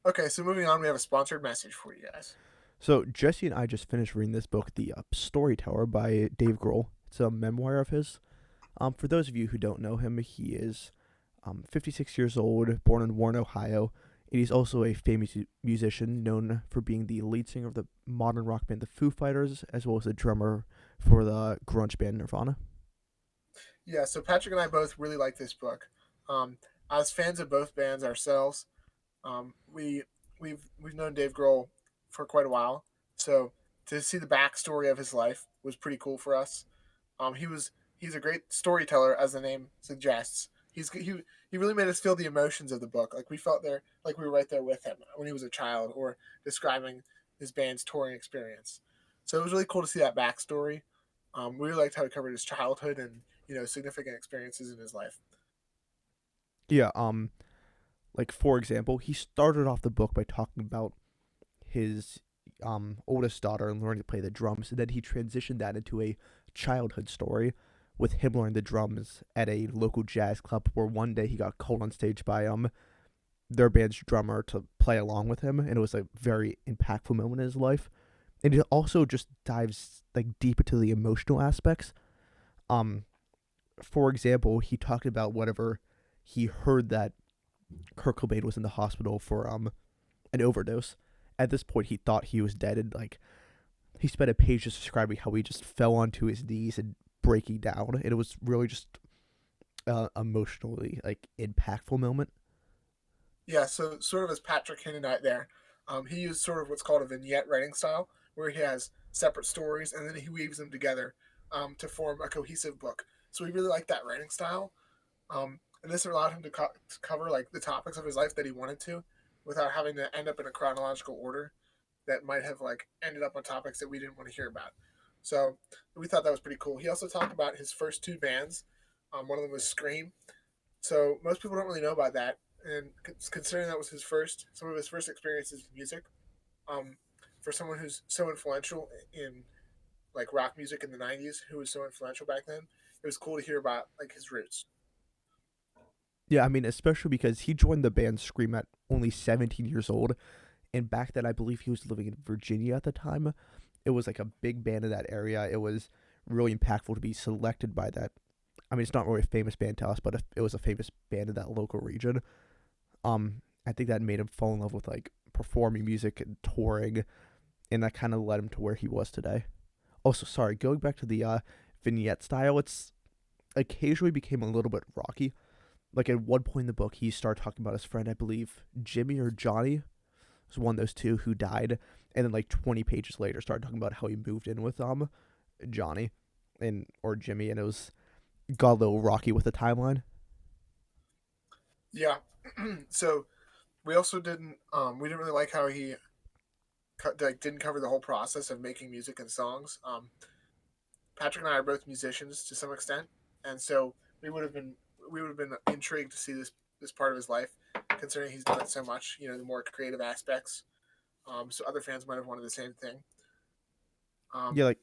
Okay, so moving on, we have a sponsored message for you guys. So Jesse and I just finished reading this book, The Storyteller by Dave Grohl. It's a memoir of his. For those of you who don't know him, he is 56 years old, born in Warren, Ohio, and he's also a famous musician known for being the lead singer of the modern rock band The Foo Fighters, as well as the drummer for the grunge band Nirvana. Yeah, so Patrick and I both really like this book. As fans of both bands ourselves, we've known Dave Grohl for quite a while, so to see the backstory of his life was pretty cool for us. He's a great storyteller, as the name suggests. He really made us feel the emotions of the book. Like we felt there, like we were right there with him when he was a child, or describing his band's touring experience. So it was really cool to see that backstory. We really liked how he covered his childhood and significant experiences in his life. Yeah, like for example, he started off the book by talking about his oldest daughter and learning to play the drums. And then he transitioned that into a childhood story with him learning the drums at a local jazz club where one day he got called on stage by their band's drummer to play along with him, and it was a very impactful moment in his life. And it also just dives like deep into the emotional aspects. Um, for example, he talked about whatever he heard that Kurt Cobain was in the hospital for an overdose. At this point, he thought he was dead, and like he spent a page just describing how he just fell onto his knees and breaking down. And it was really just emotionally like impactful moment. Yeah, so sort of as Patrick hinted at there, he used sort of what's called a vignette writing style, where he has separate stories and then he weaves them together to form a cohesive book. So we really like that writing style, and this allowed him to cover like the topics of his life that he wanted to, without having to end up in a chronological order that might have like ended up on topics that we didn't want to hear about. So we thought that was pretty cool. He also talked about his first two bands. One of them was Scream, so most people don't really know about that, and considering that was his first, some of his first experiences with music, um, for someone who's so influential in like rock music in the '90s, who was so influential back then, it was cool to hear about like his roots. Yeah, I mean, especially because he joined the band Scream at only 17 years old, and back then I believe he was living in Virginia at the time. It was like a big band in that area. It was really impactful to be selected by that. I mean, it's not really a famous band to us, but it was a famous band in that local region. I think that made him fall in love with like performing music and touring, and that kind of led him to where he was today. Also, sorry, going back to the vignette style, it's occasionally became a little bit rocky. Like at one point in the book, he started talking about his friend, I believe Jimmy or Johnny was one of those two who died, and then like 20 pages later, started talking about how he moved in with Johnny and or Jimmy, and it was got a little rocky with the timeline. Yeah. So we also didn't really like how he like didn't cover the whole process of making music and songs. Patrick and I are both musicians to some extent, and so we would have been we would have been intrigued to see this part of his life, considering he's done it so much. The more creative aspects. So other fans might have wanted the same thing. Yeah, like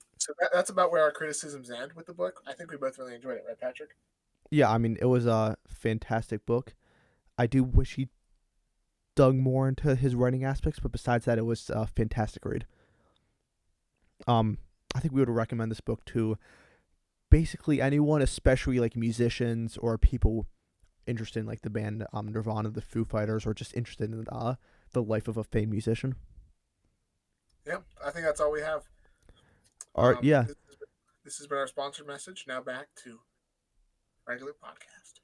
That's about where our criticisms end with the book. I think we both really enjoyed it, right, Patrick? yeah, I mean, it was a fantastic book. I do wish he dug more into his writing aspects, but besides that, it was a fantastic read. Um, I think we would recommend this book to basically anyone, especially like musicians or people interested in like the band Nirvana, the Foo Fighters, or just interested in the life of a famed musician. Yeah, I think that's all we have. All right, yeah, This has been our sponsored message. Now back to regular podcast.